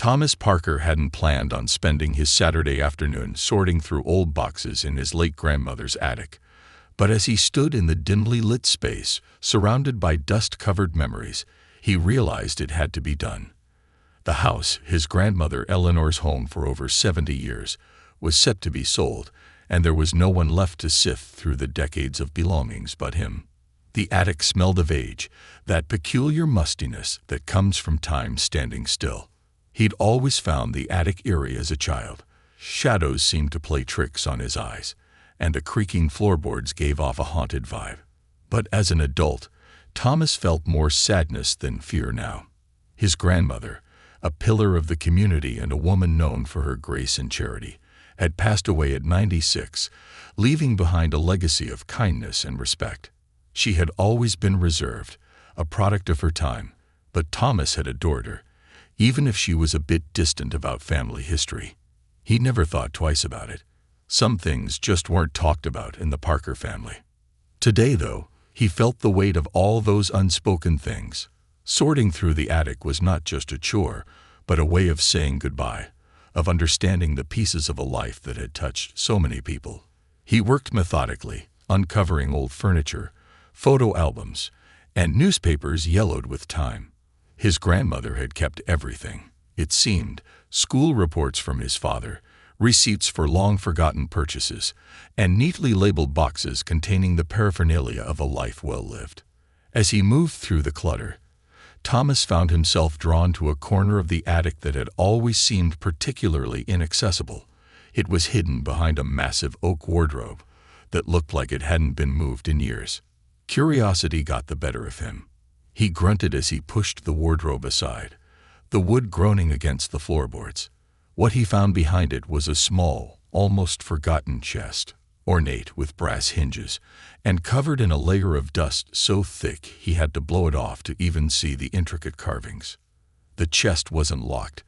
Thomas Parker hadn't planned on spending his Saturday afternoon sorting through old boxes in his late grandmother's attic. But as he stood in the dimly lit space, surrounded by dust-covered memories, he realized it had to be done. The house, his grandmother Eleanor's home for over 70 years, was set to be sold, and there was no one left to sift through the decades of belongings but him. The attic smelled of age, that peculiar mustiness that comes from time standing still. He'd always found the attic eerie as a child. Shadows seemed to play tricks on his eyes, and the creaking floorboards gave off a haunted vibe. But as an adult, Thomas felt more sadness than fear now. His grandmother, a pillar of the community and a woman known for her grace and charity, had passed away at 96, leaving behind a legacy of kindness and respect. She had always been reserved, a product of her time, but Thomas had adored her, even if she was a bit distant about family history. He never thought twice about it. Some things just weren't talked about in the Parker family. Today, though, he felt the weight of all those unspoken things. Sorting through the attic was not just a chore, but a way of saying goodbye, of understanding the pieces of a life that had touched so many people. He worked methodically, uncovering old furniture, photo albums, and newspapers yellowed with time. His grandmother had kept everything, it seemed: school reports from his father, receipts for long-forgotten purchases, and neatly labeled boxes containing the paraphernalia of a life well lived. As he moved through the clutter, Thomas found himself drawn to a corner of the attic that had always seemed particularly inaccessible. It was hidden behind a massive oak wardrobe that looked like it hadn't been moved in years. Curiosity got the better of him. He grunted as he pushed the wardrobe aside, the wood groaning against the floorboards. What he found behind it was a small, almost forgotten chest, ornate with brass hinges, and covered in a layer of dust so thick he had to blow it off to even see the intricate carvings. The chest wasn't locked,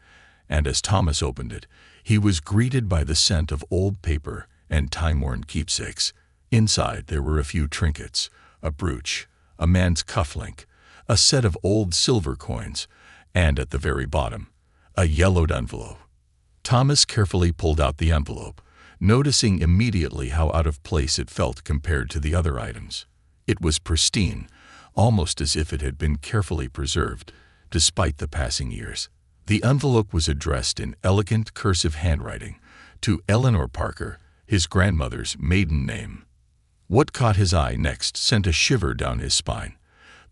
and as Thomas opened it, he was greeted by the scent of old paper and time-worn keepsakes. Inside there were a few trinkets, a brooch, a man's cufflink, a set of old silver coins, and at the very bottom, a yellowed envelope. Thomas carefully pulled out the envelope, noticing immediately how out of place it felt compared to the other items. It was pristine, almost as if it had been carefully preserved, despite the passing years. The envelope was addressed in elegant cursive handwriting to Eleanor Parker, his grandmother's maiden name. What caught his eye next sent a shiver down his spine.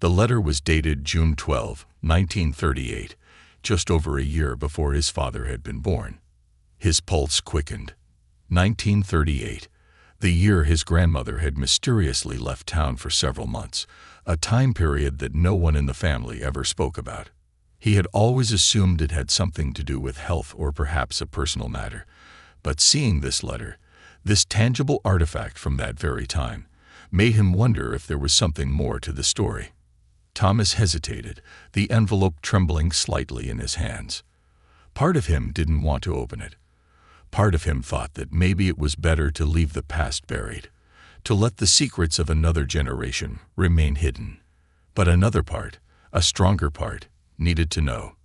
The letter was dated June 12, 1938, just over a year before his father had been born. His pulse quickened. 1938, the year his grandmother had mysteriously left town for several months, a time period that no one in the family ever spoke about. He had always assumed it had something to do with health or perhaps a personal matter, but seeing this letter, this tangible artifact from that very time, made him wonder if there was something more to the story. Thomas hesitated, the envelope trembling slightly in his hands. Part of him didn't want to open it. Part of him thought that maybe it was better to leave the past buried, to let the secrets of another generation remain hidden. But another part, a stronger part, needed to know.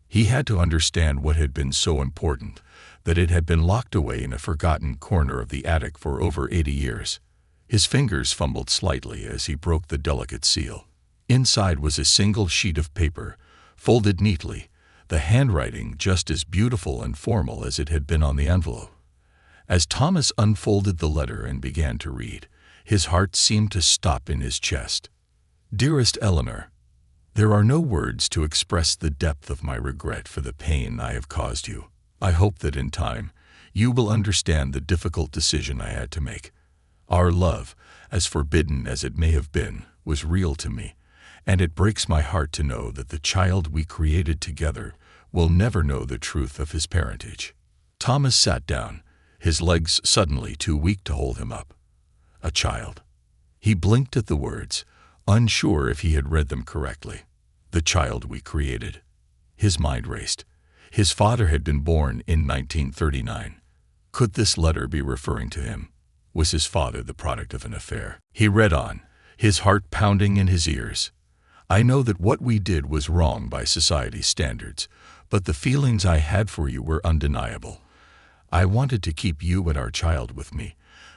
He had to understand what had been so important, that it had been locked away in a forgotten corner of the attic for over 80 years. His fingers fumbled slightly as he broke the delicate seal. Inside was a single sheet of paper, folded neatly, the handwriting just as beautiful and formal as it had been on the envelope. As Thomas unfolded the letter and began to read, his heart seemed to stop in his chest. Dearest Eleanor, there are no words to express the depth of my regret for the pain I have caused you. I hope that in time, you will understand the difficult decision I had to make. Our love, as forbidden as it may have been, was real to me, and it breaks my heart to know that the child we created together will never know the truth of his parentage. Thomas sat down, his legs suddenly too weak to hold him up. A child. He blinked at the words, unsure if he had read them correctly. The child we created. His mind raced. His father had been born in 1939. Could this letter be referring to him? Was his father the product of an affair? He read on, his heart pounding in his ears. I know that what we did was wrong by society's standards, but the feelings I had for you were undeniable. I wanted to keep you and our child with me,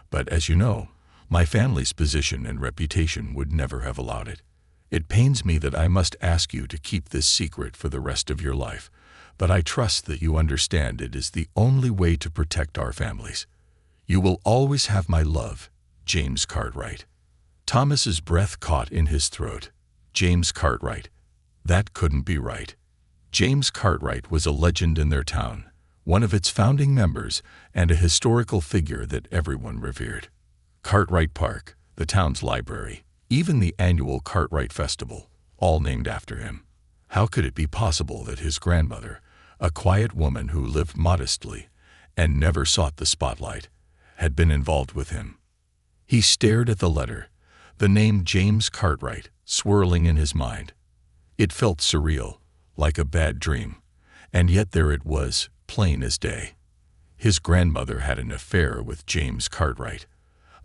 but as you know, my family's position and reputation would never have allowed it. It pains me that I must ask you to keep this secret for the rest of your life, but I trust that you understand it is the only way to protect our families. You will always have my love, James Cartwright. Thomas's breath caught in his throat. James Cartwright. That couldn't be right. James Cartwright was a legend in their town, one of its founding members, and a historical figure that everyone revered. Cartwright Park, the town's library, even the annual Cartwright Festival, all named after him. How could it be possible that his grandmother, a quiet woman who lived modestly and never sought the spotlight, had been involved with him? He stared at the letter, the name James Cartwright swirling in his mind. It felt surreal, like a bad dream, and yet there it was, plain as day. His grandmother had an affair with James Cartwright,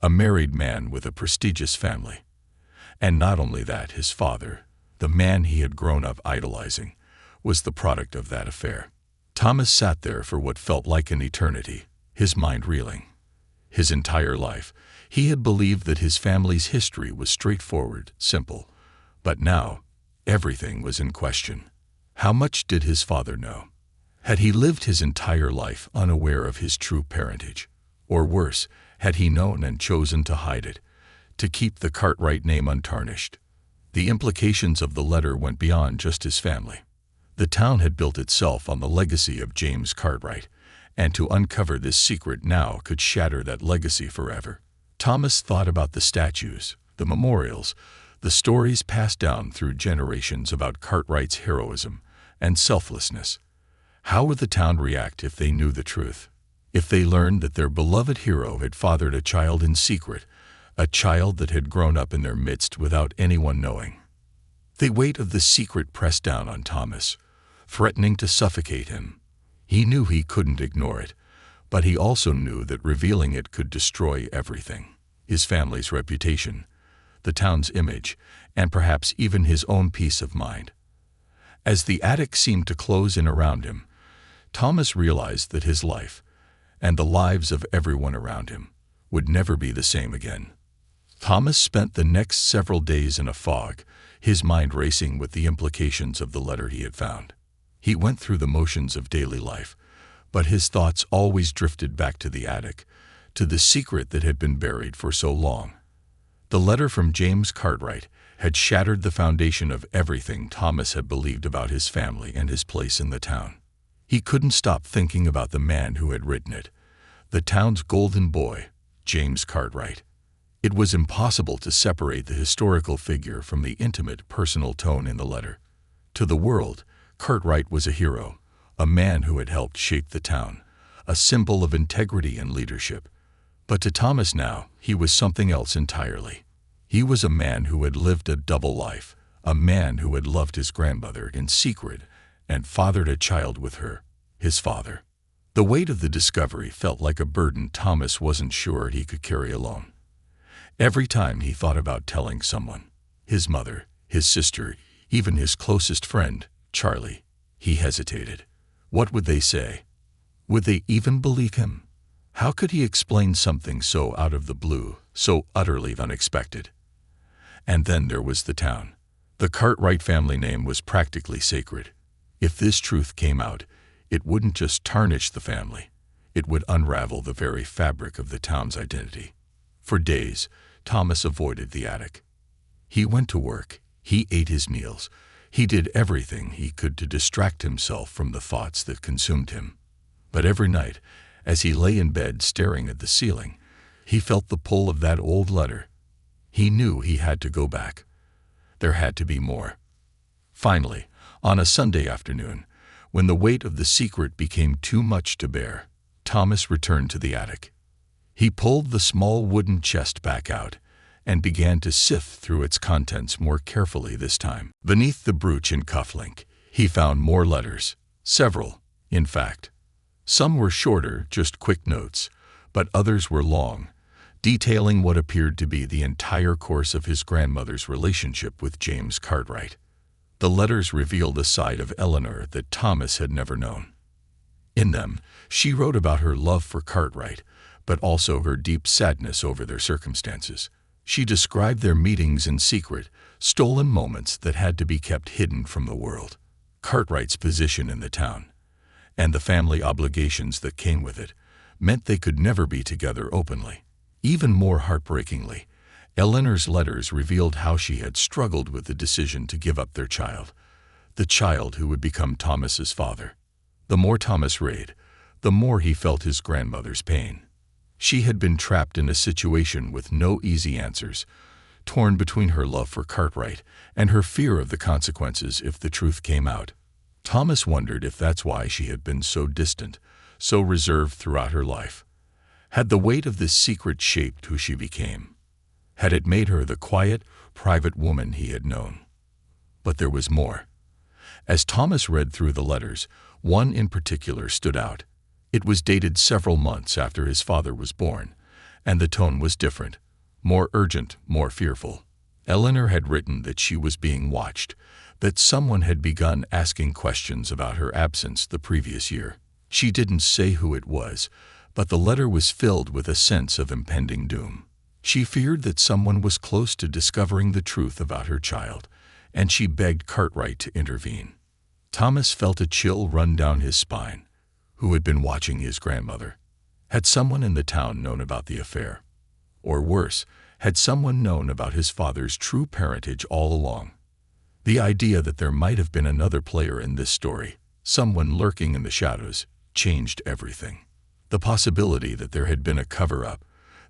a married man with a prestigious family. And not only that, his father, the man he had grown up idolizing, was the product of that affair. Thomas sat there for what felt like an eternity, his mind reeling. His entire life, he had believed that his family's history was straightforward, simple. But now, everything was in question. How much did his father know? Had he lived his entire life unaware of his true parentage? Or worse, had he known and chosen to hide it, to keep the Cartwright name untarnished? The implications of the letter went beyond just his family. The town had built itself on the legacy of James Cartwright, and to uncover this secret now could shatter that legacy forever. Thomas thought about the statues, the memorials, the stories passed down through generations about Cartwright's heroism and selflessness. How would the town react if they knew the truth? If they learned that their beloved hero had fathered a child in secret, a child that had grown up in their midst without anyone knowing? The weight of the secret pressed down on Thomas, threatening to suffocate him. He knew he couldn't ignore it, but he also knew that revealing it could destroy everything: his family's reputation, the town's image, and perhaps even his own peace of mind. As the attic seemed to close in around him, Thomas realized that his life, and the lives of everyone around him, would never be the same again. Thomas spent the next several days in a fog, his mind racing with the implications of the letter he had found. He went through the motions of daily life, but his thoughts always drifted back to the attic, to the secret that had been buried for so long. The letter from James Cartwright had shattered the foundation of everything Thomas had believed about his family and his place in the town. He couldn't stop thinking about the man who had written it, the town's golden boy, James Cartwright. It was impossible to separate the historical figure from the intimate, personal tone in the letter. To the world, Cartwright was a hero, a man who had helped shape the town, a symbol of integrity and leadership. But to Thomas now, he was something else entirely. He was a man who had lived a double life, a man who had loved his grandmother in secret and fathered a child with her, his father. The weight of the discovery felt like a burden Thomas wasn't sure he could carry alone. Every time he thought about telling someone, his mother, his sister, even his closest friend, Charlie, he hesitated. What would they say? Would they even believe him? How could he explain something so out of the blue, so utterly unexpected? And then there was the town. The Cartwright family name was practically sacred. If this truth came out, it wouldn't just tarnish the family. It would unravel the very fabric of the town's identity. For days, Thomas avoided the attic. He went to work, he ate his meals, he did everything he could to distract himself from the thoughts that consumed him. But every night, as he lay in bed staring at the ceiling, he felt the pull of that old letter. He knew he had to go back. There had to be more. Finally, on a Sunday afternoon, when the weight of the secret became too much to bear, Thomas returned to the attic. He pulled the small wooden chest back out and began to sift through its contents more carefully this time. Beneath the brooch and cufflink, he found more letters, several, in fact. Some were shorter, just quick notes, but others were long, detailing what appeared to be the entire course of his grandmother's relationship with James Cartwright. The letters revealed a side of Eleanor that Thomas had never known. In them, she wrote about her love for Cartwright, but also her deep sadness over their circumstances. She described their meetings in secret, stolen moments that had to be kept hidden from the world, Cartwright's position in the town, and the family obligations that came with it, meant they could never be together openly. Even more heartbreakingly, Eleanor's letters revealed how she had struggled with the decision to give up their child, the child who would become Thomas's father. The more Thomas read, the more he felt his grandmother's pain. She had been trapped in a situation with no easy answers, torn between her love for Cartwright and her fear of the consequences if the truth came out. Thomas wondered if that's why she had been so distant, so reserved throughout her life. Had the weight of this secret shaped who she became? Had it made her the quiet, private woman he had known? But there was more. As Thomas read through the letters, one in particular stood out. It was dated several months after his father was born, and the tone was different, more urgent, more fearful. Eleanor had written that she was being watched, that someone had begun asking questions about her absence the previous year. She didn't say who it was, but the letter was filled with a sense of impending doom. She feared that someone was close to discovering the truth about her child, and she begged Cartwright to intervene. Thomas felt a chill run down his spine. Who had been watching his grandmother? Had someone in the town known about the affair? Or worse, had someone known about his father's true parentage all along? The idea that there might have been another player in this story, someone lurking in the shadows, changed everything. The possibility that there had been a cover-up,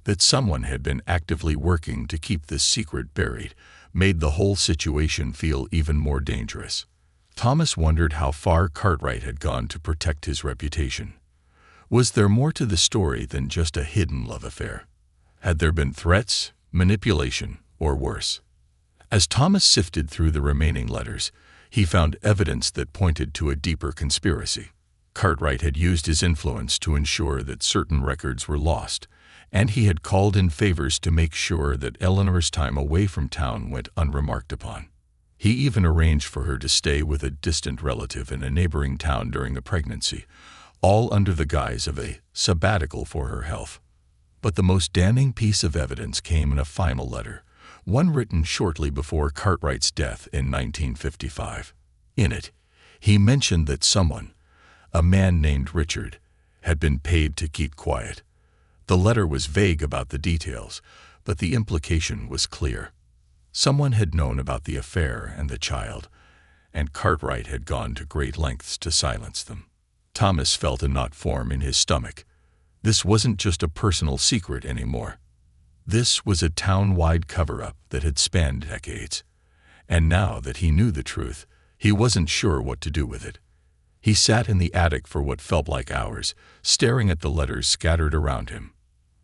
that someone had been actively working to keep this secret buried, made the whole situation feel even more dangerous. Thomas wondered how far Cartwright had gone to protect his reputation. Was there more to the story than just a hidden love affair? Had there been threats, manipulation, or worse? As Thomas sifted through the remaining letters, he found evidence that pointed to a deeper conspiracy. Cartwright had used his influence to ensure that certain records were lost, and he had called in favors to make sure that Eleanor's time away from town went unremarked upon. He even arranged for her to stay with a distant relative in a neighboring town during the pregnancy, all under the guise of a sabbatical for her health. But the most damning piece of evidence came in a final letter, one written shortly before Cartwright's death in 1955. In it, he mentioned that someone, a man named Richard, had been paid to keep quiet. The letter was vague about the details, but the implication was clear. Someone had known about the affair and the child, and Cartwright had gone to great lengths to silence them. Thomas felt a knot form in his stomach. This wasn't just a personal secret anymore. This was a town-wide cover-up that had spanned decades. And now that he knew the truth, he wasn't sure what to do with it. He sat in the attic for what felt like hours, staring at the letters scattered around him.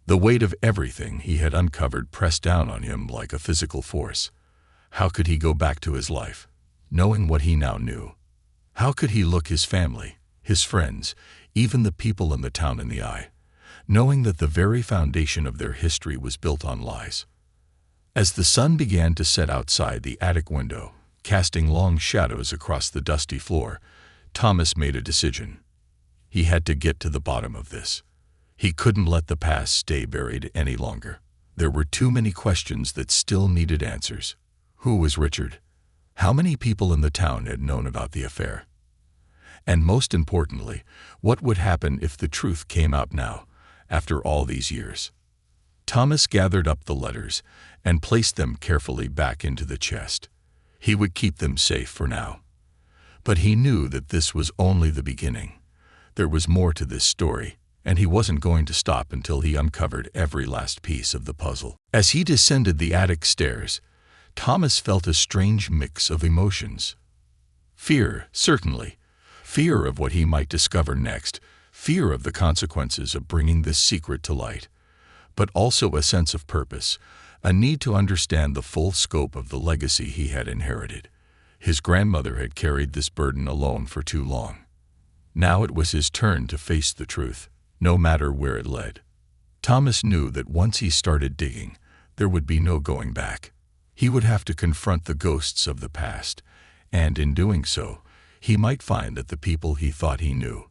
The weight of everything he had uncovered pressed down on him like a physical force. How could he go back to his life, knowing what he now knew? How could he look his family, his friends, even the people in the town in the eye, knowing that the very foundation of their history was built on lies? As the sun began to set outside the attic window, casting long shadows across the dusty floor, Thomas made a decision. He had to get to the bottom of this. He couldn't let the past stay buried any longer. There were too many questions that still needed answers. Who was Richard? How many people in the town had known about the affair? And most importantly, what would happen if the truth came out now, after all these years? Thomas gathered up the letters and placed them carefully back into the chest. He would keep them safe for now. But he knew that this was only the beginning. There was more to this story, and he wasn't going to stop until he uncovered every last piece of the puzzle. As he descended the attic stairs, Thomas felt a strange mix of emotions. Fear, certainly. Fear of what he might discover next, fear of the consequences of bringing this secret to light, but also a sense of purpose, a need to understand the full scope of the legacy he had inherited. His grandmother had carried this burden alone for too long. Now it was his turn to face the truth, no matter where it led. Thomas knew that once he started digging, there would be no going back. He would have to confront the ghosts of the past, and in doing so, he might find that the people he thought he knew,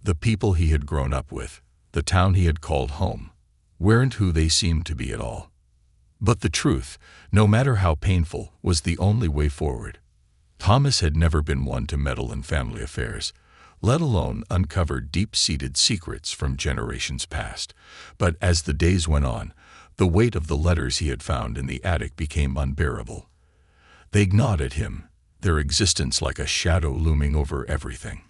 the people he had grown up with, the town he had called home, weren't who they seemed to be at all. But the truth, no matter how painful, was the only way forward. Thomas had never been one to meddle in family affairs, let alone uncover deep-seated secrets from generations past. But as the days went on, the weight of the letters he had found in the attic became unbearable. They gnawed at him, their existence like a shadow looming over everything.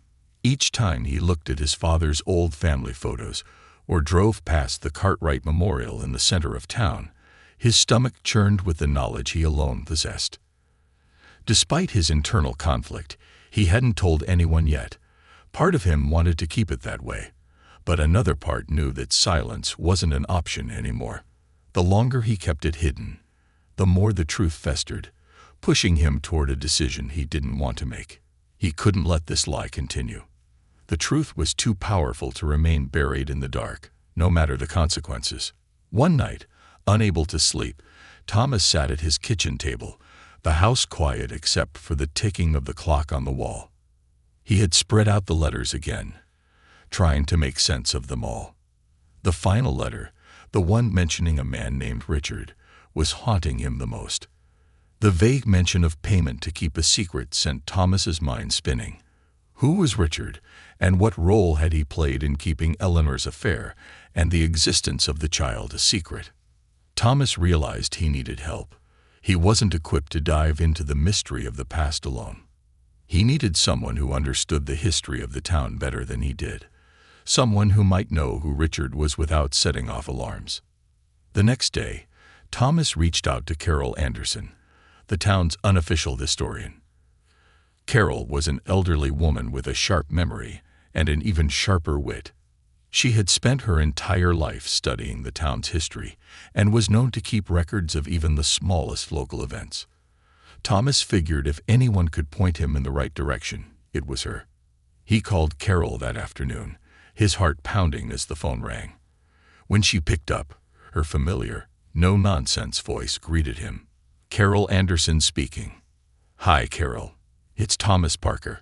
Each time he looked at his father's old family photos or drove past the Cartwright Memorial in the center of town, his stomach churned with the knowledge he alone possessed. Despite his internal conflict, he hadn't told anyone yet. Part of him wanted to keep it that way, but another part knew that silence wasn't an option anymore. The longer he kept it hidden, the more the truth festered, pushing him toward a decision he didn't want to make. He couldn't let this lie continue. The truth was too powerful to remain buried in the dark, no matter the consequences. One night, unable to sleep, Thomas sat at his kitchen table, the house quiet except for the ticking of the clock on the wall. He had spread out the letters again, trying to make sense of them all. The final letter, the one mentioning a man named Richard, was haunting him the most. The vague mention of payment to keep a secret sent Thomas's mind spinning. Who was Richard, and what role had he played in keeping Eleanor's affair and the existence of the child a secret? Thomas realized he needed help. He wasn't equipped to dive into the mystery of the past alone. He needed someone who understood the history of the town better than he did, someone who might know who Richard was without setting off alarms. The next day, Thomas reached out to Carol Anderson, the town's unofficial historian. Carol was an elderly woman with a sharp memory and an even sharper wit. She had spent her entire life studying the town's history and was known to keep records of even the smallest local events. Thomas figured if anyone could point him in the right direction, it was her. He called Carol that afternoon, his heart pounding as the phone rang. When she picked up, her familiar, no-nonsense voice greeted him. Carol Anderson speaking. "Hi, Carol. It's Thomas Parker.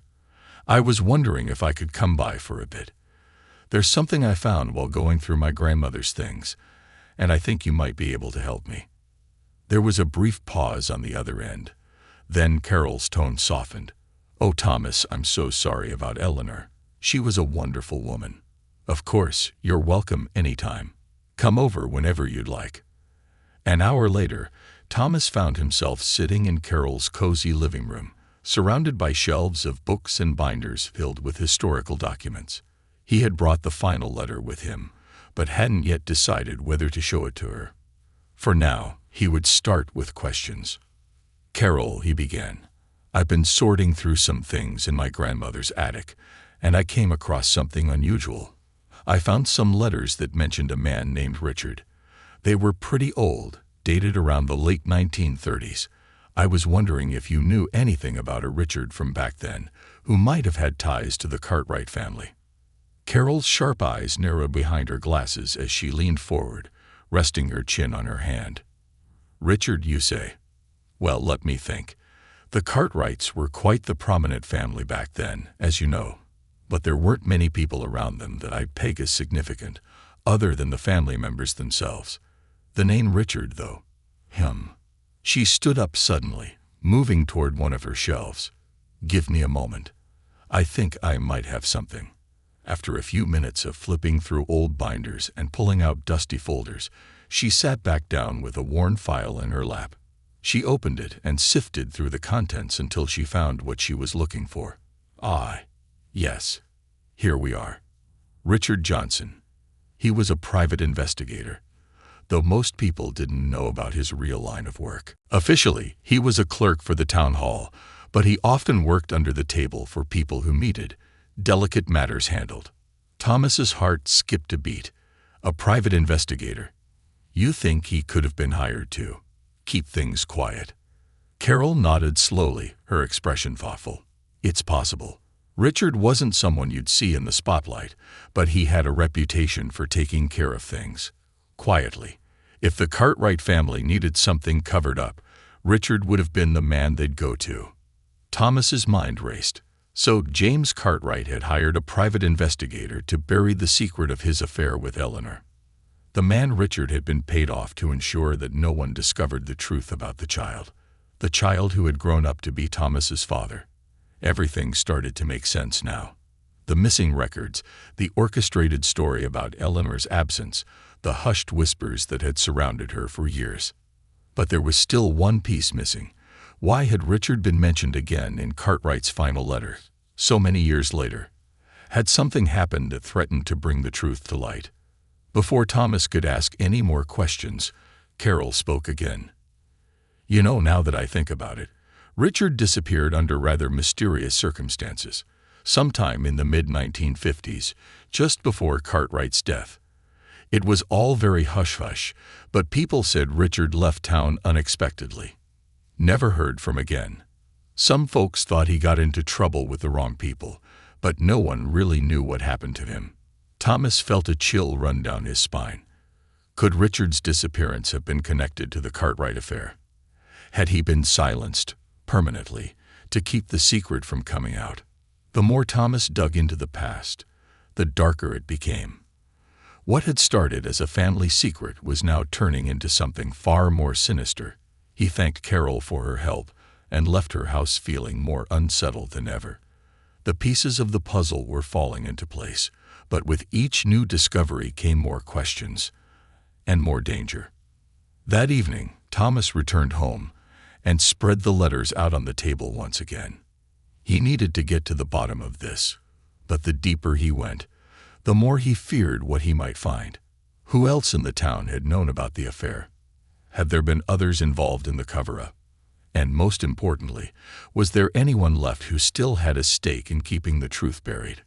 I was wondering if I could come by for a bit. There's something I found while going through my grandmother's things, and I think you might be able to help me." There was a brief pause on the other end. Then Carol's tone softened. "Oh, Thomas, I'm so sorry about Eleanor. She was a wonderful woman. Of course, you're welcome anytime. Come over whenever you'd like." An hour later, Thomas found himself sitting in Carol's cozy living room, surrounded by shelves of books and binders filled with historical documents. He had brought the final letter with him, but hadn't yet decided whether to show it to her. For now, he would start with questions. "Carol," he began, "I've been sorting through some things in my grandmother's attic, and I came across something unusual. I found some letters that mentioned a man named Richard. They were pretty old, dated around the late 1930s. I was wondering if you knew anything about a Richard from back then, who might have had ties to the Cartwright family." Carol's sharp eyes narrowed behind her glasses as she leaned forward, resting her chin on her hand. "Richard, you say? Well, let me think. The Cartwrights were quite the prominent family back then, as you know, but there weren't many people around them that I'd peg as significant, other than the family members themselves. The name Richard, though. She stood up suddenly, moving toward one of her shelves. "Give me a moment. I think I might have something." After a few minutes of flipping through old binders and pulling out dusty folders, she sat back down with a worn file in her lap. She opened it and sifted through the contents until she found what she was looking for. Yes. Here we are. Richard Johnson. He was a private investigator, though most people didn't know about his real line of work. Officially, he was a clerk for the town hall, but he often worked under the table for people who needed delicate matters handled. Thomas's heart skipped a beat. A private investigator. You think he could have been hired to keep things quiet? Carol nodded slowly, her expression thoughtful. It's possible. Richard wasn't someone you'd see in the spotlight, but he had a reputation for taking care of things quietly. If the Cartwright family needed something covered up, Richard would have been the man they'd go to. Thomas's mind raced. So James Cartwright had hired a private investigator to bury the secret of his affair with Eleanor. The man Richard had been paid off to ensure that no one discovered the truth about the child who had grown up to be Thomas's father. Everything started to make sense now. The missing records, the orchestrated story about Eleanor's absence, the hushed whispers that had surrounded her for years. But there was still one piece missing. Why had Richard been mentioned again in Cartwright's final letter, so many years later? Had something happened that threatened to bring the truth to light? Before Thomas could ask any more questions, Carol spoke again. "You know, now that I think about it, Richard disappeared under rather mysterious circumstances, sometime in the mid-1950s, just before Cartwright's death. It was all very hush-hush, but people said Richard left town unexpectedly. Never heard from again. Some folks thought he got into trouble with the wrong people, but no one really knew what happened to him." Thomas felt a chill run down his spine. Could Richard's disappearance have been connected to the Cartwright affair? Had he been silenced, permanently, to keep the secret from coming out? The more Thomas dug into the past, the darker it became. What had started as a family secret was now turning into something far more sinister. He thanked Carol for her help and left her house feeling more unsettled than ever. The pieces of the puzzle were falling into place, but with each new discovery came more questions and more danger. That evening, Thomas returned home and spread the letters out on the table once again. He needed to get to the bottom of this, but the deeper he went, the more he feared what he might find. Who else in the town had known about the affair? Had there been others involved in the cover-up? And most importantly, was there anyone left who still had a stake in keeping the truth buried?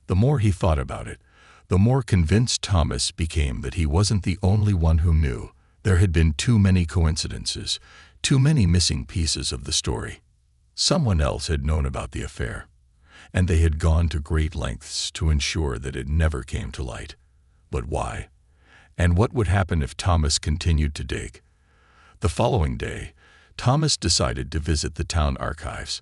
The more he thought about it, the more convinced Thomas became that he wasn't the only one who knew. There had been too many coincidences, too many missing pieces of the story. Someone else had known about the affair, and they had gone to great lengths to ensure that it never came to light. But why? And what would happen if Thomas continued to dig? The following day, Thomas decided to visit the town archives.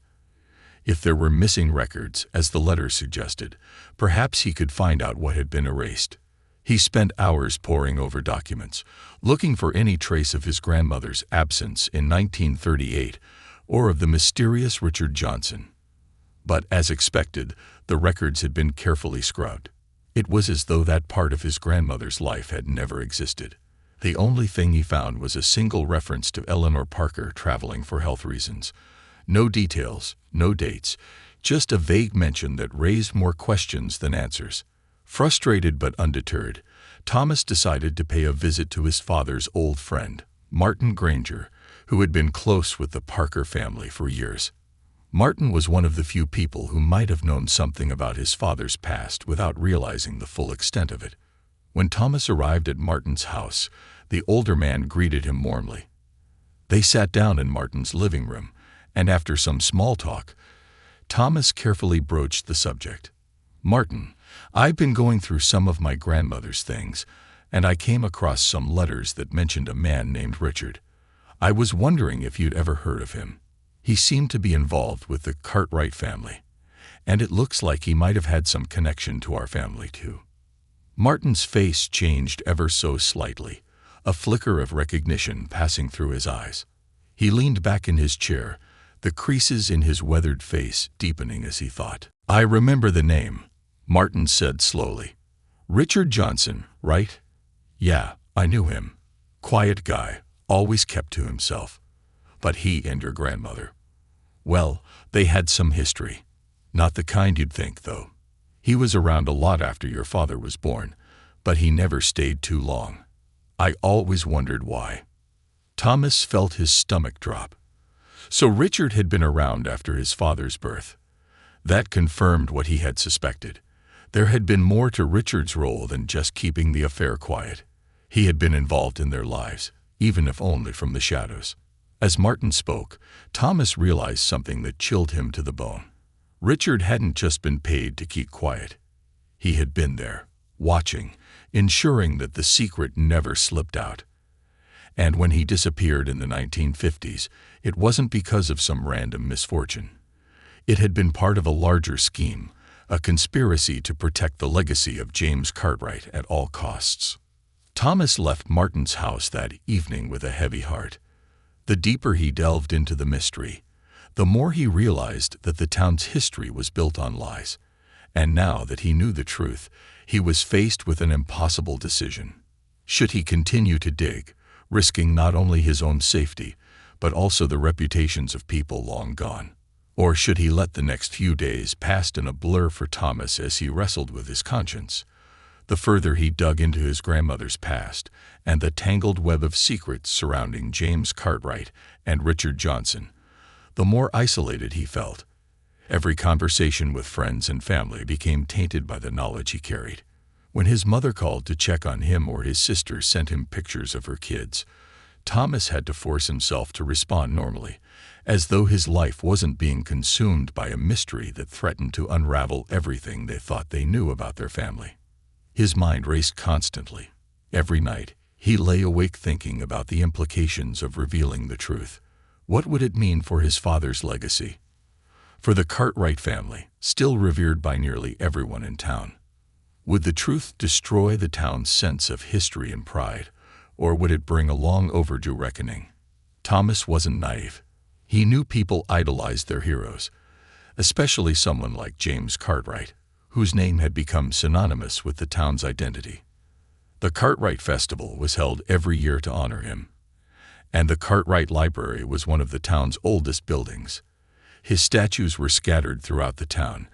If there were missing records, as the letter suggested, perhaps he could find out what had been erased. He spent hours poring over documents, looking for any trace of his grandmother's absence in 1938 or of the mysterious Richard Johnson. But as expected, the records had been carefully scrubbed. It was as though that part of his grandmother's life had never existed. The only thing he found was a single reference to Eleanor Parker traveling for health reasons. No details, no dates, just a vague mention that raised more questions than answers. Frustrated but undeterred, Thomas decided to pay a visit to his father's old friend, Martin Granger, who had been close with the Parker family for years. Martin was one of the few people who might have known something about his father's past without realizing the full extent of it. When Thomas arrived at Martin's house, the older man greeted him warmly. They sat down in Martin's living room, and after some small talk, Thomas carefully broached the subject. "Martin, I've been going through some of my grandmother's things, and I came across some letters that mentioned a man named Richard. I was wondering if you'd ever heard of him. He seemed to be involved with the Cartwright family, and it looks like he might have had some connection to our family too." Martin's face changed ever so slightly, a flicker of recognition passing through his eyes. He leaned back in his chair, the creases in his weathered face deepening as he thought. "I remember the name," Martin said slowly. "Richard Johnson, right? Yeah, I knew him. Quiet guy, always kept to himself. But he and your grandmother, well, they had some history. Not the kind you'd think, though. He was around a lot after your father was born, but he never stayed too long. I always wondered why." Thomas felt his stomach drop. So Richard had been around after his father's birth. That confirmed what he had suspected. There had been more to Richard's role than just keeping the affair quiet. He had been involved in their lives, even if only from the shadows. As Martin spoke, Thomas realized something that chilled him to the bone. Richard hadn't just been paid to keep quiet. He had been there, watching, ensuring that the secret never slipped out. And when he disappeared in the 1950s, it wasn't because of some random misfortune. It had been part of a larger scheme, a conspiracy to protect the legacy of James Cartwright at all costs. Thomas left Martin's house that evening with a heavy heart. The deeper he delved into the mystery, the more he realized that the town's history was built on lies. And now that he knew the truth, he was faced with an impossible decision. Should he continue to dig, risking not only his own safety, but also the reputations of people long gone? Or should he let the next few days pass in a blur for Thomas as he wrestled with his conscience? The further he dug into his grandmother's past and the tangled web of secrets surrounding James Cartwright and Richard Johnson, the more isolated he felt. Every conversation with friends and family became tainted by the knowledge he carried. When his mother called to check on him or his sister sent him pictures of her kids, Thomas had to force himself to respond normally, as though his life wasn't being consumed by a mystery that threatened to unravel everything they thought they knew about their family. His mind raced constantly. Every night, he lay awake thinking about the implications of revealing the truth. What would it mean for his father's legacy? For the Cartwright family, still revered by nearly everyone in town? Would the truth destroy the town's sense of history and pride, or would it bring a long overdue reckoning? Thomas wasn't naive. He knew people idolized their heroes, especially someone like James Cartwright, whose name had become synonymous with the town's identity. The Cartwright Festival was held every year to honor him, and the Cartwright Library was one of the town's oldest buildings. His statues were scattered throughout the town,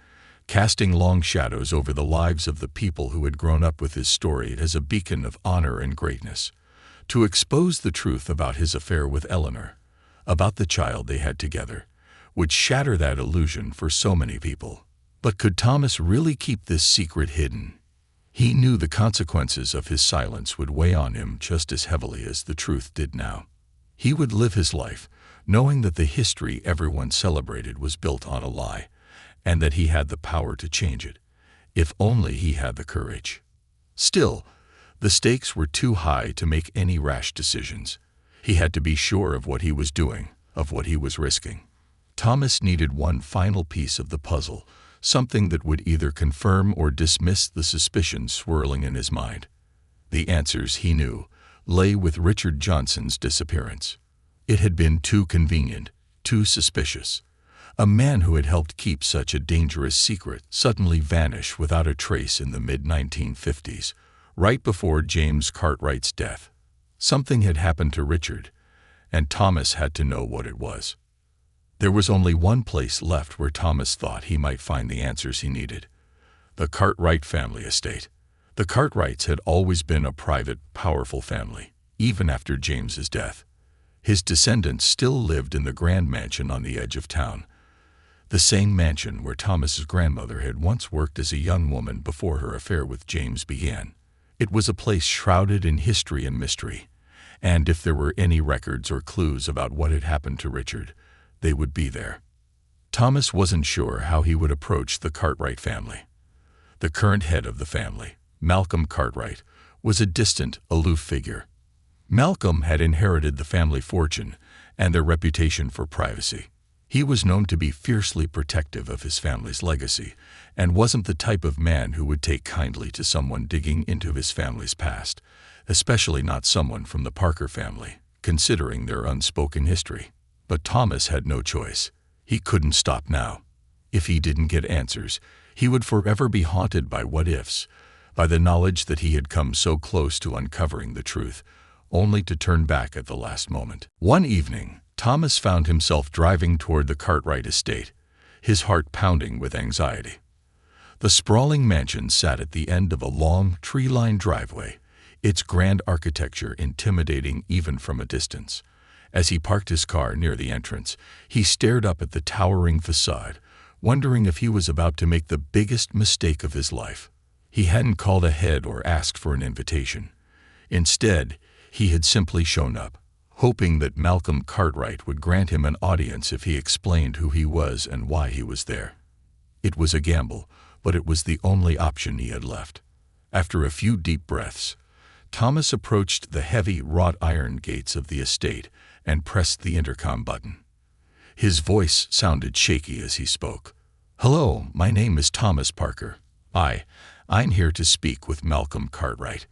casting long shadows over the lives of the people who had grown up with his story as a beacon of honor and greatness. To expose the truth about his affair with Eleanor, about the child they had together, would shatter that illusion for so many people. But could Thomas really keep this secret hidden? He knew the consequences of his silence would weigh on him just as heavily as the truth did now. He would live his life, knowing that the history everyone celebrated was built on a lie, and that he had the power to change it, if only he had the courage. Still, the stakes were too high to make any rash decisions. He had to be sure of what he was doing, of what he was risking. Thomas needed one final piece of the puzzle, something that would either confirm or dismiss the suspicions swirling in his mind. The answers, he knew, lay with Richard Johnson's disappearance. It had been too convenient, too suspicious. A man who had helped keep such a dangerous secret suddenly vanish without a trace in the mid-1950s, right before James Cartwright's death. Something had happened to Richard, and Thomas had to know what it was. There was only one place left where Thomas thought he might find the answers he needed: the Cartwright family estate. The Cartwrights had always been a private, powerful family, even after James's death. His descendants still lived in the grand mansion on the edge of town, the same mansion where Thomas's grandmother had once worked as a young woman before her affair with James began. It was a place shrouded in history and mystery, and if there were any records or clues about what had happened to Richard, they would be there. Thomas wasn't sure how he would approach the Cartwright family. The current head of the family, Malcolm Cartwright, was a distant, aloof figure. Malcolm had inherited the family fortune and their reputation for privacy. He was known to be fiercely protective of his family's legacy, and wasn't the type of man who would take kindly to someone digging into his family's past, especially not someone from the Parker family, considering their unspoken history. But Thomas had no choice. He couldn't stop now. If he didn't get answers, he would forever be haunted by what-ifs, by the knowledge that he had come so close to uncovering the truth, only to turn back at the last moment. One evening, Thomas found himself driving toward the Cartwright estate, his heart pounding with anxiety. The sprawling mansion sat at the end of a long, tree-lined driveway, its grand architecture intimidating even from a distance. As he parked his car near the entrance, he stared up at the towering facade, wondering if he was about to make the biggest mistake of his life. He hadn't called ahead or asked for an invitation. Instead, he had simply shown up, hoping that Malcolm Cartwright would grant him an audience if he explained who he was and why he was there. It was a gamble, but it was the only option he had left. After a few deep breaths, Thomas approached the heavy wrought iron gates of the estate and pressed the intercom button. His voice sounded shaky as he spoke. "Hello, my name is Thomas Parker. I'm here to speak with Malcolm Cartwright.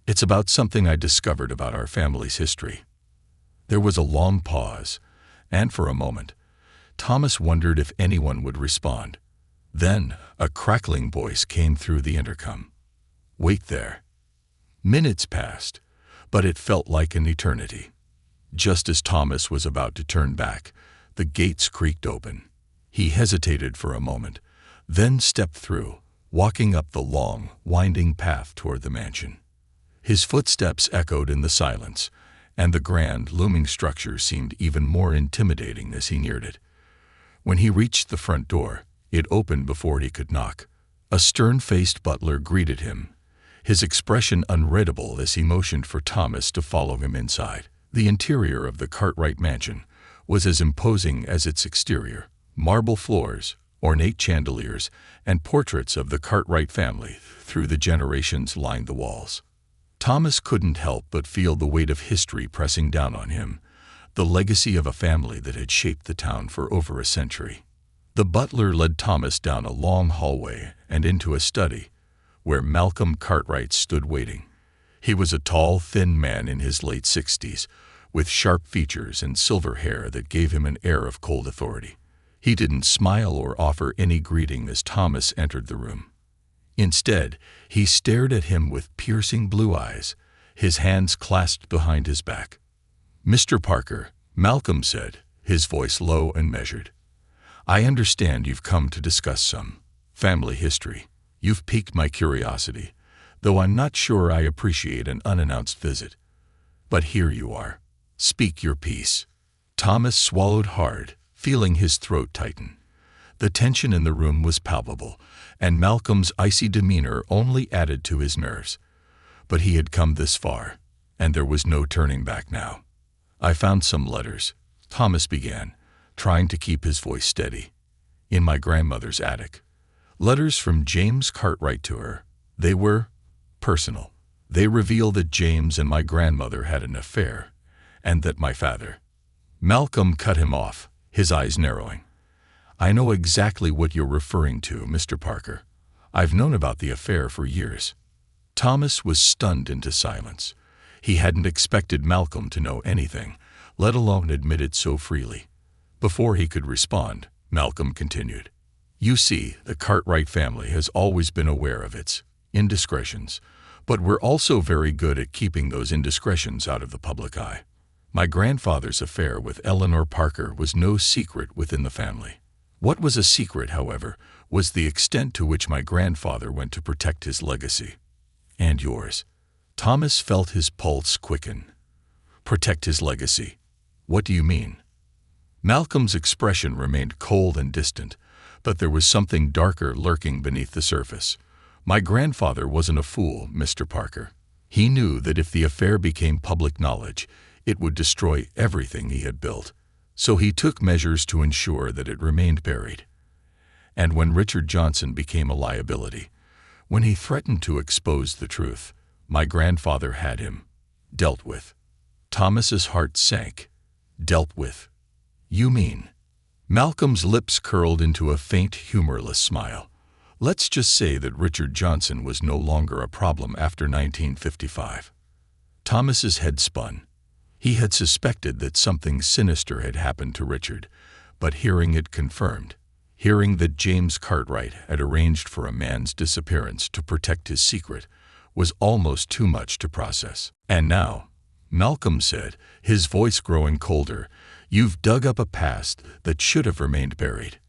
It's about something I discovered about our family's history." There was a long pause, and for a moment, Thomas wondered if anyone would respond. Then a crackling voice came through the intercom. "Wait there." Minutes passed, but it felt like an eternity. Just as Thomas was about to turn back, the gates creaked open. He hesitated for a moment, then stepped through, walking up the long, winding path toward the mansion. His footsteps echoed in the silence, and the grand, looming structure seemed even more intimidating as he neared it. When he reached the front door, it opened before he could knock. A stern-faced butler greeted him, his expression unreadable as he motioned for Thomas to follow him inside. The interior of the Cartwright mansion was as imposing as its exterior. Marble floors, ornate chandeliers, and portraits of the Cartwright family through the generations lined the walls. Thomas couldn't help but feel the weight of history pressing down on him, the legacy of a family that had shaped the town for over a century. The butler led Thomas down a long hallway and into a study, where Malcolm Cartwright stood waiting. He was a tall, thin man in his late 60s, with sharp features and silver hair that gave him an air of cold authority. He didn't smile or offer any greeting as Thomas entered the room. Instead, he stared at him with piercing blue eyes, his hands clasped behind his back. "Mr. Parker," Malcolm said, his voice low and measured, "I understand you've come to discuss some family history. You've piqued my curiosity, though I'm not sure I appreciate an unannounced visit. But here you are. Speak your piece." Thomas swallowed hard, feeling his throat tighten. The tension in the room was palpable, and Malcolm's icy demeanor only added to his nerves. But he had come this far, and there was no turning back now. "I found some letters," Thomas began, trying to keep his voice steady, "in my grandmother's attic. Letters from James Cartwright to her. They were personal. They reveal that James and my grandmother had an affair, and that my father—" Malcolm cut him off, his eyes narrowing. "I know exactly what you're referring to, Mr. Parker. I've known about the affair for years." Thomas was stunned into silence. He hadn't expected Malcolm to know anything, let alone admit it so freely. Before he could respond, Malcolm continued. "You see, the Cartwright family has always been aware of its indiscretions, but we're also very good at keeping those indiscretions out of the public eye. My grandfather's affair with Eleanor Parker was no secret within the family. What was a secret, however, was the extent to which my grandfather went to protect his legacy. And yours." Thomas felt his pulse quicken. "Protect his legacy? What do you mean?" Malcolm's expression remained cold and distant, but there was something darker lurking beneath the surface. "My grandfather wasn't a fool, Mr. Parker. He knew that if the affair became public knowledge, it would destroy everything he had built. So he took measures to ensure that it remained buried. And when Richard Johnson became a liability, when he threatened to expose the truth, my grandfather had him dealt with." Thomas's heart sank. "Dealt with? You mean?" Malcolm's lips curled into a faint, humorless smile. "Let's just say that Richard Johnson was no longer a problem after 1955. Thomas's head spun. He had suspected that something sinister had happened to Richard, but hearing it confirmed, hearing that James Cartwright had arranged for a man's disappearance to protect his secret, was almost too much to process. "And now," Malcolm said, his voice growing colder, "you've dug up a past that should have remained buried.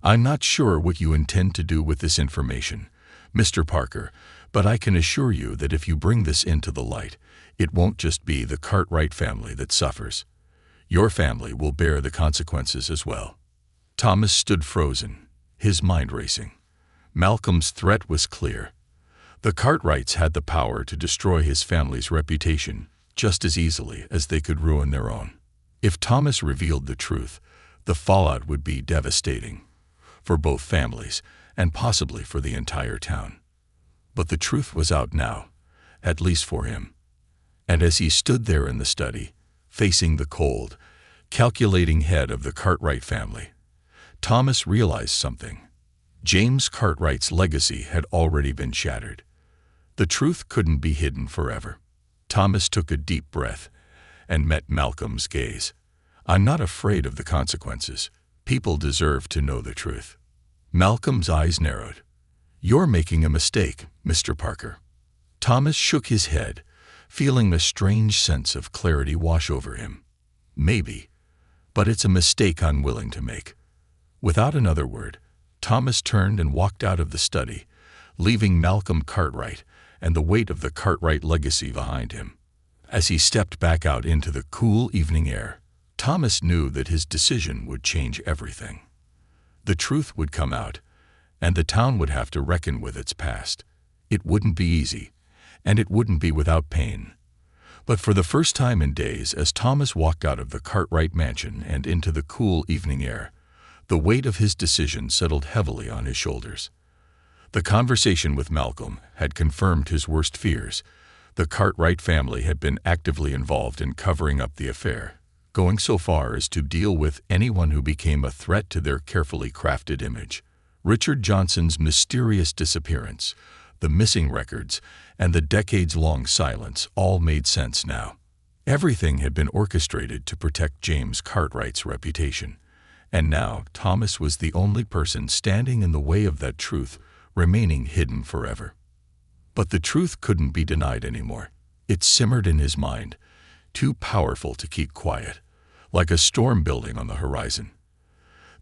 I'm not sure what you intend to do with this information, Mr. Parker, but I can assure you that if you bring this into the light, it won't just be the Cartwright family that suffers. Your family will bear the consequences as well." Thomas stood frozen, his mind racing. Malcolm's threat was clear. The Cartwrights had the power to destroy his family's reputation just as easily as they could ruin their own. If Thomas revealed the truth, the fallout would be devastating for both families and possibly for the entire town. But the truth was out now, at least for him. And as he stood there in the study, facing the cold, calculating head of the Cartwright family, Thomas realized something. James Cartwright's legacy had already been shattered. The truth couldn't be hidden forever. Thomas took a deep breath and met Malcolm's gaze. "I'm not afraid of the consequences. People deserve to know the truth." Malcolm's eyes narrowed. "You're making a mistake, Mr. Parker." Thomas shook his head, feeling a strange sense of clarity wash over him. "Maybe, but it's a mistake I'm willing to make." Without another word, Thomas turned and walked out of the study, leaving Malcolm Cartwright and the weight of the Cartwright legacy behind him. As he stepped back out into the cool evening air, Thomas knew that his decision would change everything. The truth would come out, and the town would have to reckon with its past. It wouldn't be easy, and it wouldn't be without pain. But for the first time in days, as Thomas walked out of the Cartwright mansion and into the cool evening air, the weight of his decision settled heavily on his shoulders. The conversation with Malcolm had confirmed his worst fears. The Cartwright family had been actively involved in covering up the affair, going so far as to deal with anyone who became a threat to their carefully crafted image. Richard Johnson's mysterious disappearance, the missing records, and the decades-long silence all made sense now. Everything had been orchestrated to protect James Cartwright's reputation, and now Thomas was the only person standing in the way of that truth remaining hidden forever. But the truth couldn't be denied anymore. It simmered in his mind, too powerful to keep quiet, like a storm building on the horizon.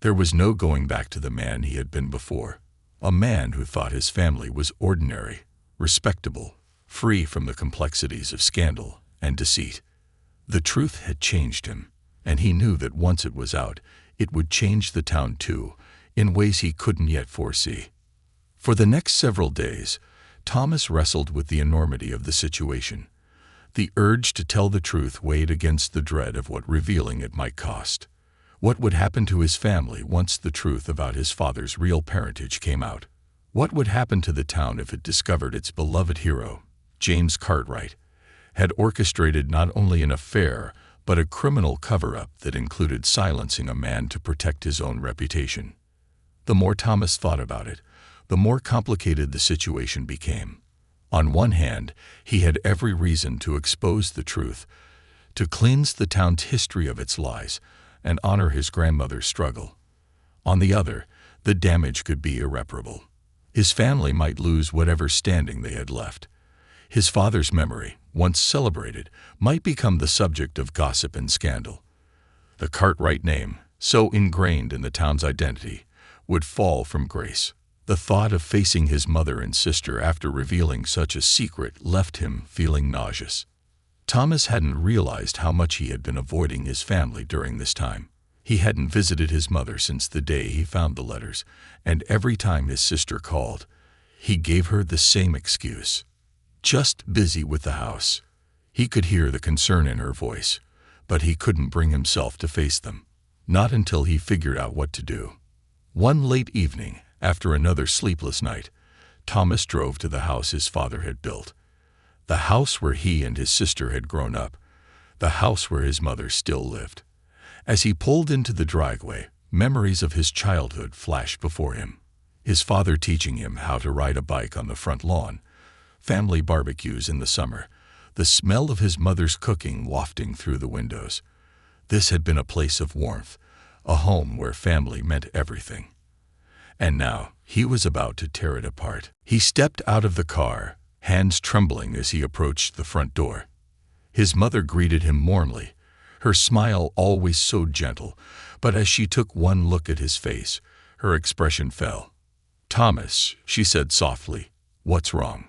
There was no going back to the man he had been before, a man who thought his family was ordinary, respectable, free from the complexities of scandal and deceit. The truth had changed him, and he knew that once it was out, it would change the town too, in ways he couldn't yet foresee. For the next several days, Thomas wrestled with the enormity of the situation. The urge to tell the truth weighed against the dread of what revealing it might cost. What would happen to his family once the truth about his father's real parentage came out? What would happen to the town if it discovered its beloved hero, James Cartwright, had orchestrated not only an affair, but a criminal cover-up that included silencing a man to protect his own reputation? The more Thomas thought about it, the more complicated the situation became. On one hand, he had every reason to expose the truth, to cleanse the town's history of its lies, and honor his grandmother's struggle. On the other, the damage could be irreparable. His family might lose whatever standing they had left. His father's memory, once celebrated, might become the subject of gossip and scandal. The Cartwright name, so ingrained in the town's identity, would fall from grace. The thought of facing his mother and sister after revealing such a secret left him feeling nauseous. Thomas hadn't realized how much he had been avoiding his family during this time. He hadn't visited his mother since the day he found the letters, and every time his sister called, he gave her the same excuse. Just busy with the house. He could hear the concern in her voice, but he couldn't bring himself to face them. Not until he figured out what to do. One late evening, after another sleepless night, Thomas drove to the house his father had built. The house where he and his sister had grown up. The house where his mother still lived. As he pulled into the driveway, memories of his childhood flashed before him. His father teaching him how to ride a bike on the front lawn, family barbecues in the summer, the smell of his mother's cooking wafting through the windows. This had been a place of warmth, a home where family meant everything. And now he was about to tear it apart. He stepped out of the car, hands trembling as he approached the front door. His mother greeted him warmly, her smile always so gentle, but as she took one look at his face, her expression fell. "Thomas," she said softly, "what's wrong?"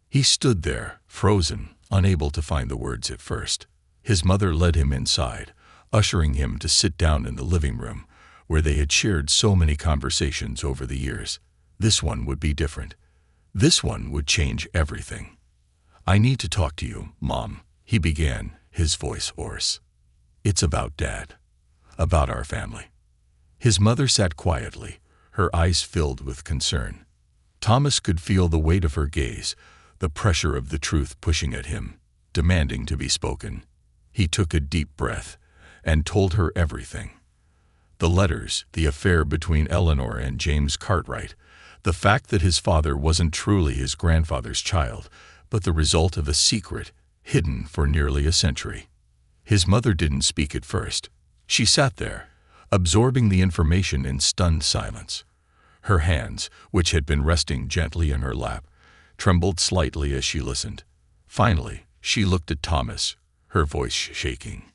He stood there, frozen, unable to find the words at first. His mother led him inside, ushering him to sit down in the living room, where they had shared so many conversations over the years. This one would be different. This one would change everything. "I need to talk to you, Mom," he began, his voice hoarse. "It's about Dad. About our family." His mother sat quietly, her eyes filled with concern. Thomas could feel the weight of her gaze, the pressure of the truth pushing at him, demanding to be spoken. He took a deep breath, and told her everything. The letters, the affair between Eleanor and James Cartwright, the fact that his father wasn't truly his grandfather's child, but the result of a secret hidden for nearly a century. His mother didn't speak at first. She sat there, absorbing the information in stunned silence. Her hands, which had been resting gently in her lap, trembled slightly as she listened. Finally, she looked at Thomas, her voice shaking.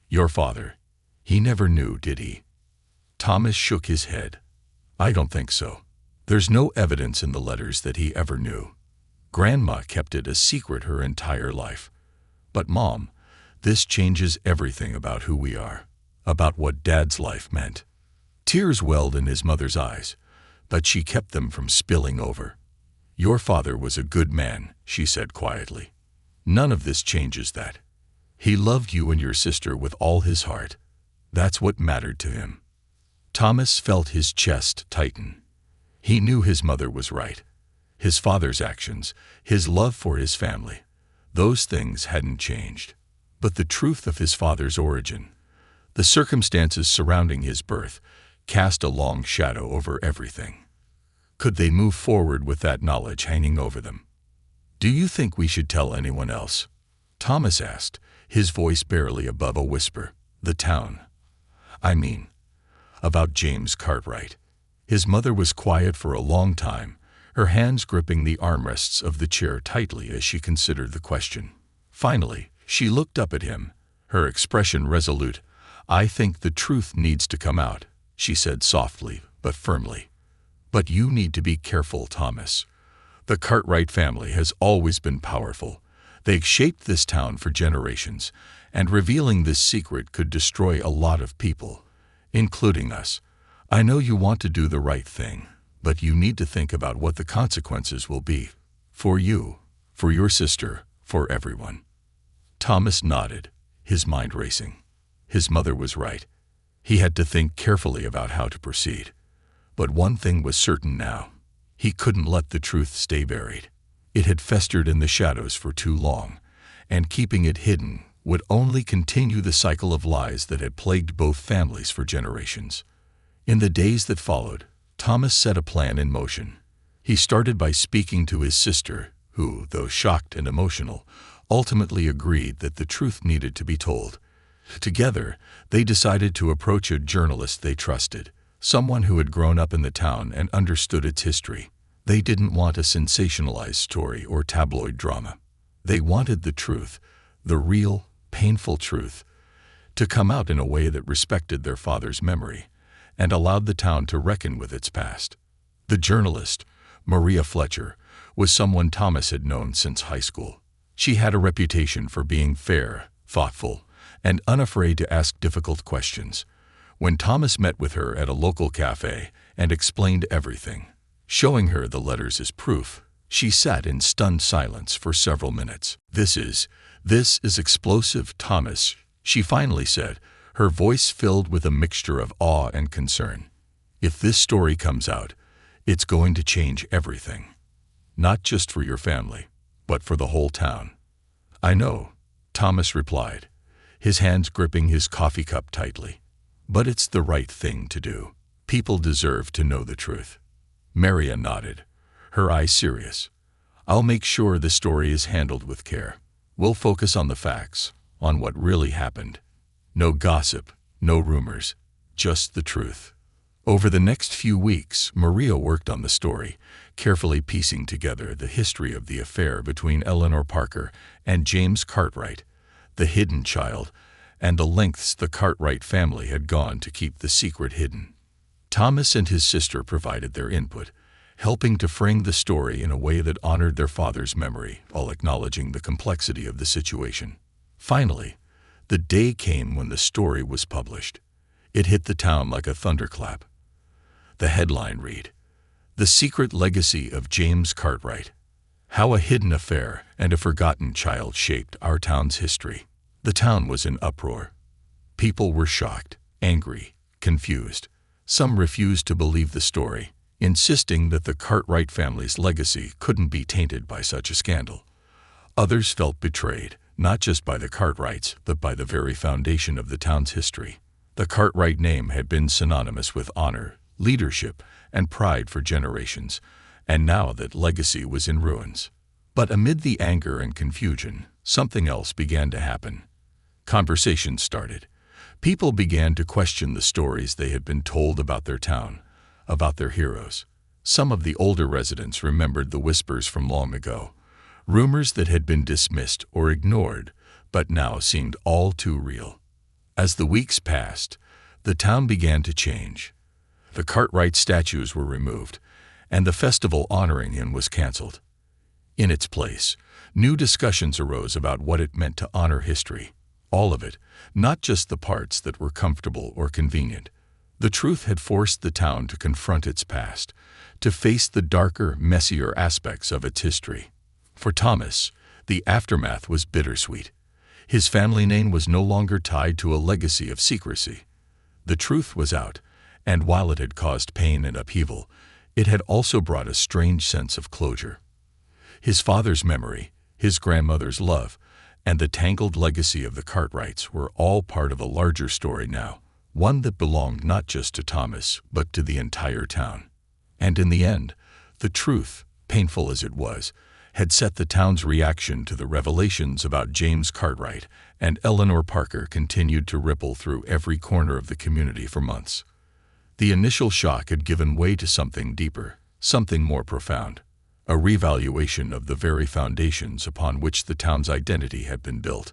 "Your father, he never knew, did he?" Thomas shook his head. "I don't think so. There's no evidence in the letters that he ever knew. Grandma kept it a secret her entire life. But Mom, this changes everything about who we are, about what Dad's life meant." Tears welled in his mother's eyes, but she kept them from spilling over. "Your father was a good man," she said quietly. "None of this changes that. He loved you and your sister with all his heart. That's what mattered to him." Thomas felt his chest tighten. He knew his mother was right. His father's actions, his love for his family, those things hadn't changed. But the truth of his father's origin, the circumstances surrounding his birth, cast a long shadow over everything. Could they move forward with that knowledge hanging over them? "Do you think we should tell anyone else?" Thomas asked, his voice barely above a whisper. "The town. I mean, about James Cartwright." His mother was quiet for a long time, her hands gripping the armrests of the chair tightly as she considered the question. Finally, she looked up at him, her expression resolute. "I think the truth needs to come out," she said softly but firmly. "But you need to be careful, Thomas. The Cartwright family has always been powerful. They've shaped this town for generations, and revealing this secret could destroy a lot of people, including us. I know you want to do the right thing, but you need to think about what the consequences will be. For you, for your sister, for everyone." Thomas nodded, his mind racing. His mother was right. He had to think carefully about how to proceed. But one thing was certain now. He couldn't let the truth stay buried. It had festered in the shadows for too long, and keeping it hidden would only continue the cycle of lies that had plagued both families for generations. In the days that followed, Thomas set a plan in motion. He started by speaking to his sister, who, though shocked and emotional, ultimately agreed that the truth needed to be told. Together, they decided to approach a journalist they trusted, someone who had grown up in the town and understood its history. They didn't want a sensationalized story or tabloid drama. They wanted the truth, the real, painful truth, to come out in a way that respected their father's memory and allowed the town to reckon with its past. The journalist, Maria Fletcher, was someone Thomas had known since high school. She had a reputation for being fair, thoughtful, and unafraid to ask difficult questions. When Thomas met with her at a local cafe and explained everything, showing her the letters as proof, she sat in stunned silence for several minutes. This is explosive, Thomas," she finally said, her voice filled with a mixture of awe and concern. "If this story comes out, it's going to change everything. Not just for your family, but for the whole town." "I know," Thomas replied, his hands gripping his coffee cup tightly. "But it's the right thing to do. People deserve to know the truth." Maria nodded, her eyes serious. "I'll make sure the story is handled with care. We'll focus on the facts, on what really happened. No gossip, no rumors, just the truth." Over the next few weeks, Maria worked on the story, carefully piecing together the history of the affair between Eleanor Parker and James Cartwright, the hidden child, and the lengths the Cartwright family had gone to keep the secret hidden. Thomas and his sister provided their input, helping to frame the story in a way that honored their father's memory while acknowledging the complexity of the situation. Finally, the day came when the story was published. It hit the town like a thunderclap. The headline read, "The Secret Legacy of James Cartwright. How a Hidden Affair and a Forgotten Child Shaped Our Town's History." The town was in uproar. People were shocked, angry, confused. Some refused to believe the story, insisting that the Cartwright family's legacy couldn't be tainted by such a scandal. Others felt betrayed, not just by the Cartwrights, but by the very foundation of the town's history. The Cartwright name had been synonymous with honor, leadership, and pride for generations, and now that legacy was in ruins. But amid the anger and confusion, something else began to happen. Conversations started. People began to question the stories they had been told about their town, about their heroes. Some of the older residents remembered the whispers from long ago, rumors that had been dismissed or ignored, but now seemed all too real. As the weeks passed, the town began to change. The Cartwright statues were removed, and the festival honoring him was canceled. In its place, new discussions arose about what it meant to honor history. All of it, not just the parts that were comfortable or convenient. The truth had forced the town to confront its past, to face the darker, messier aspects of its history. For Thomas, the aftermath was bittersweet. His family name was no longer tied to a legacy of secrecy. The truth was out, and while it had caused pain and upheaval, it had also brought a strange sense of closure. His father's memory, his grandmother's love, and the tangled legacy of the Cartwrights were all part of a larger story now, one that belonged not just to Thomas, but to the entire town. And in the end, the truth, painful as it was, had set the town's reaction to the revelations about James Cartwright, and Eleanor Parker continued to ripple through every corner of the community for months. The initial shock had given way to something deeper, something more profound, a revaluation of the very foundations upon which the town's identity had been built.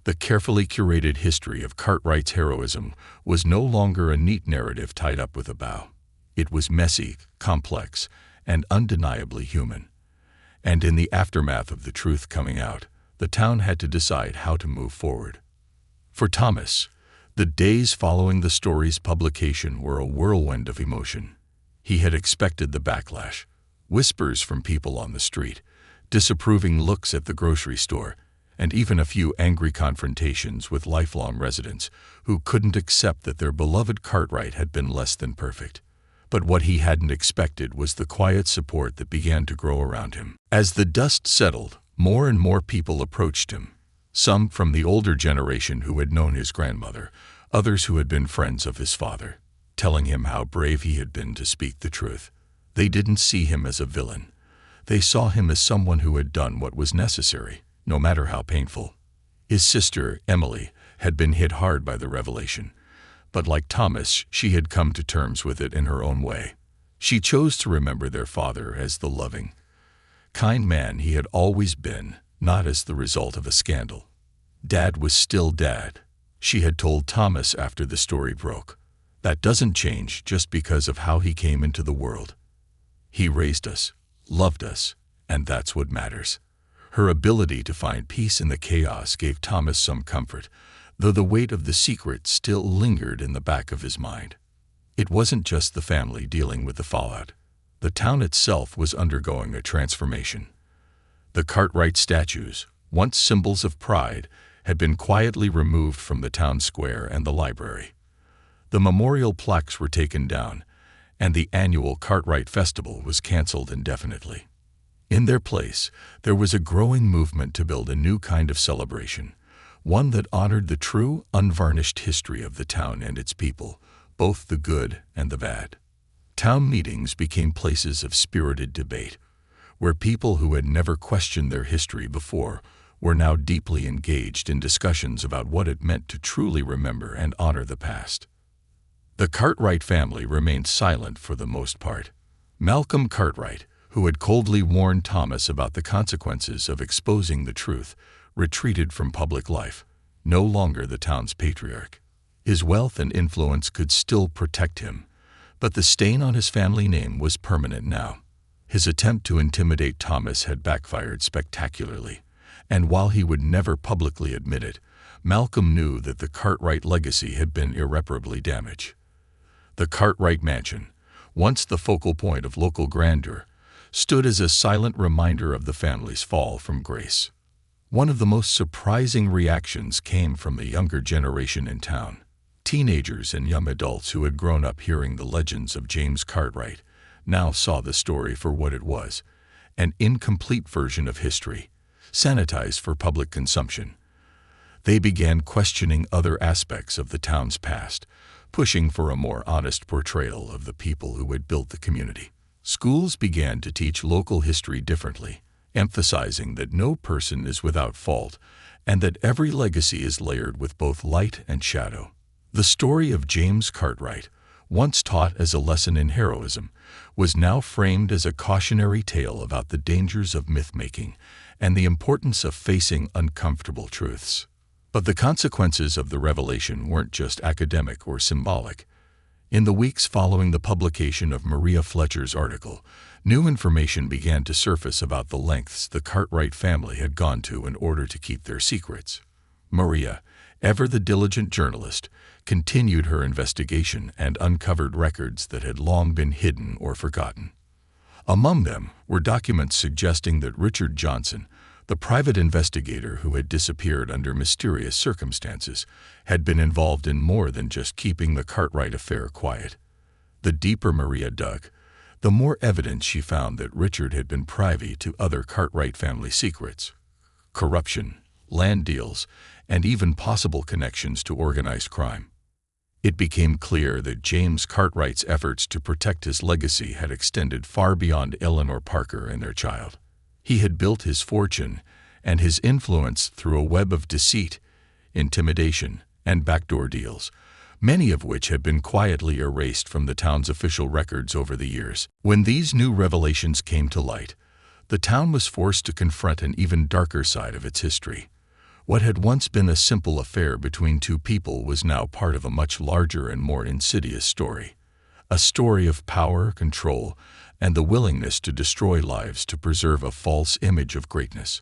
The carefully curated history of Cartwright's heroism was no longer a neat narrative tied up with a bow. It was messy, complex, and undeniably human. And in the aftermath of the truth coming out, the town had to decide how to move forward. For Thomas, the days following the story's publication were a whirlwind of emotion. He had expected the backlash, whispers from people on the street, disapproving looks at the grocery store, and even a few angry confrontations with lifelong residents who couldn't accept that their beloved Cartwright had been less than perfect. But what he hadn't expected was the quiet support that began to grow around him. As the dust settled, more and more people approached him, some from the older generation who had known his grandmother, others who had been friends of his father, telling him how brave he had been to speak the truth. They didn't see him as a villain. They saw him as someone who had done what was necessary, no matter how painful. His sister, Emily, had been hit hard by the revelation, but like Thomas, she had come to terms with it in her own way. She chose to remember their father as the loving, kind man he had always been, not as the result of a scandal. Dad was still Dad, she had told Thomas after the story broke. That doesn't change just because of how he came into the world. He raised us, loved us, and that's what matters. Her ability to find peace in the chaos gave Thomas some comfort, though the weight of the secret still lingered in the back of his mind. It wasn't just the family dealing with the fallout. The town itself was undergoing a transformation. The Cartwright statues, once symbols of pride, had been quietly removed from the town square and the library. The memorial plaques were taken down, and the annual Cartwright Festival was canceled indefinitely. In their place, there was a growing movement to build a new kind of celebration, one that honored the true, unvarnished history of the town and its people, both the good and the bad. Town meetings became places of spirited debate, where people who had never questioned their history before were now deeply engaged in discussions about what it meant to truly remember and honor the past. The Cartwright family remained silent for the most part. Malcolm Cartwright, who had coldly warned Thomas about the consequences of exposing the truth, retreated from public life, no longer the town's patriarch. His wealth and influence could still protect him, but the stain on his family name was permanent now. His attempt to intimidate Thomas had backfired spectacularly, and while he would never publicly admit it, Malcolm knew that the Cartwright legacy had been irreparably damaged. The Cartwright mansion, once the focal point of local grandeur, stood as a silent reminder of the family's fall from grace. One of the most surprising reactions came from the younger generation in town. Teenagers and young adults who had grown up hearing the legends of James Cartwright now saw the story for what it was, an incomplete version of history, sanitized for public consumption. They began questioning other aspects of the town's past, pushing for a more honest portrayal of the people who had built the community. Schools began to teach local history differently, emphasizing that no person is without fault and that every legacy is layered with both light and shadow. The story of James Cartwright, once taught as a lesson in heroism, was now framed as a cautionary tale about the dangers of myth-making and the importance of facing uncomfortable truths. But the consequences of the revelation weren't just academic or symbolic. In the weeks following the publication of Maria Fletcher's article, new information began to surface about the lengths the Cartwright family had gone to in order to keep their secrets. Maria, ever the diligent journalist, continued her investigation and uncovered records that had long been hidden or forgotten. Among them were documents suggesting that Richard Johnson, the private investigator who had disappeared under mysterious circumstances, had been involved in more than just keeping the Cartwright affair quiet. The deeper Maria dug, the more evidence she found that Richard had been privy to other Cartwright family secrets: corruption, land deals, and even possible connections to organized crime. It became clear that James Cartwright's efforts to protect his legacy had extended far beyond Eleanor Parker and their child. He had built his fortune and his influence through a web of deceit, intimidation, and backdoor deals, many of which had been quietly erased from the town's official records over the years. When these new revelations came to light, the town was forced to confront an even darker side of its history. What had once been a simple affair between two people was now part of a much larger and more insidious story. A story of power, control, and the willingness to destroy lives to preserve a false image of greatness.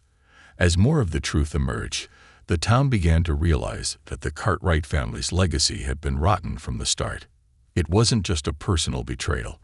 As more of the truth emerged, the town began to realize that the Cartwright family's legacy had been rotten from the start. It wasn't just a personal betrayal.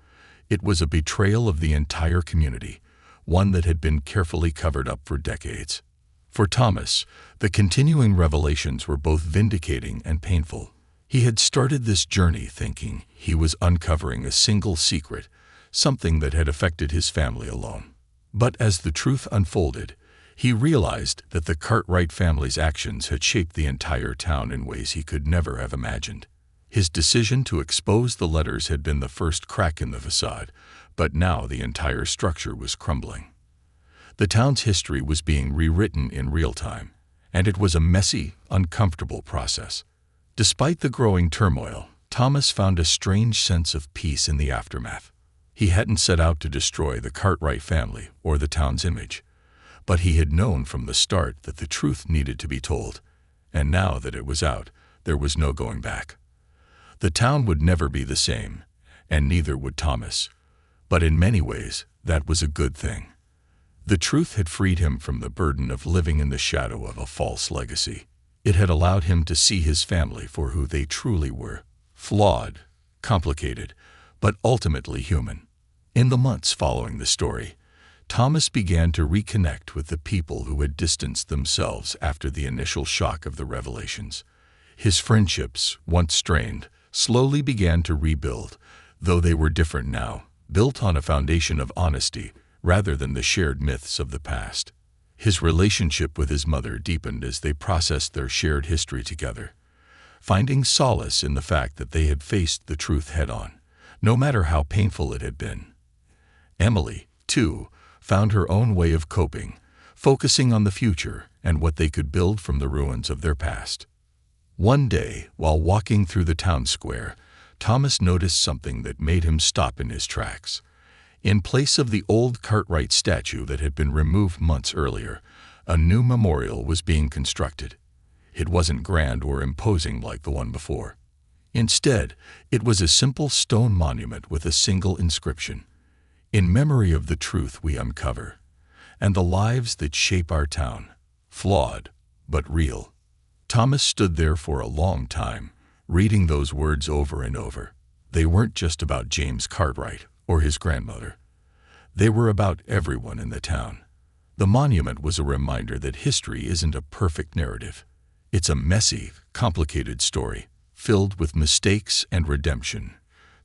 It was a betrayal of the entire community, one that had been carefully covered up for decades. For Thomas, the continuing revelations were both vindicating and painful. He had started this journey thinking he was uncovering a single secret, something that had affected his family alone. But as the truth unfolded, he realized that the Cartwright family's actions had shaped the entire town in ways he could never have imagined. His decision to expose the letters had been the first crack in the facade, but now the entire structure was crumbling. The town's history was being rewritten in real time, and it was a messy, uncomfortable process. Despite the growing turmoil, Thomas found a strange sense of peace in the aftermath. He hadn't set out to destroy the Cartwright family or the town's image, but he had known from the start that the truth needed to be told, and now that it was out, there was no going back. The town would never be the same, and neither would Thomas, but in many ways, that was a good thing. The truth had freed him from the burden of living in the shadow of a false legacy. It had allowed him to see his family for who they truly were: flawed, complicated, but ultimately human. In the months following the story, Thomas began to reconnect with the people who had distanced themselves after the initial shock of the revelations. His friendships, once strained, slowly began to rebuild, though they were different now, built on a foundation of honesty rather than the shared myths of the past. His relationship with his mother deepened as they processed their shared history together, finding solace in the fact that they had faced the truth head-on, no matter how painful it had been. Emily, too, found her own way of coping, focusing on the future and what they could build from the ruins of their past. One day, while walking through the town square, Thomas noticed something that made him stop in his tracks. In place of the old Cartwright statue that had been removed months earlier, a new memorial was being constructed. It wasn't grand or imposing like the one before. Instead, it was a simple stone monument with a single inscription: "In memory of the truth we uncover, and the lives that shape our town, flawed but real." Thomas stood there for a long time, reading those words over and over. They weren't just about James Cartwright or his grandmother. They were about everyone in the town. The monument was a reminder that history isn't a perfect narrative. It's a messy, complicated story, filled with mistakes and redemption,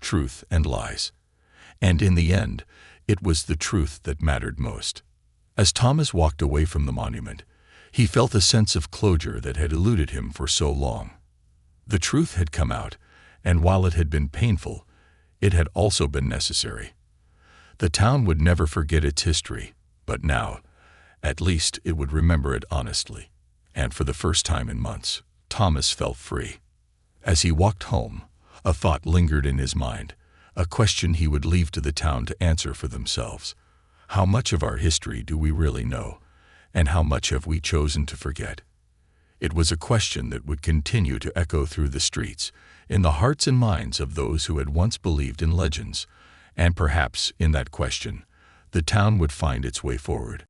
truth and lies. And in the end, it was the truth that mattered most. As Thomas walked away from the monument, he felt a sense of closure that had eluded him for so long. The truth had come out, and while it had been painful, it had also been necessary. The town would never forget its history, but now, at least, it would remember it honestly. And for the first time in months, Thomas felt free. As he walked home, a thought lingered in his mind, a question he would leave to the town to answer for themselves. How much of our history do we really know, and how much have we chosen to forget? It was a question that would continue to echo through the streets, in the hearts and minds of those who had once believed in legends, and perhaps, in that question, the town would find its way forward.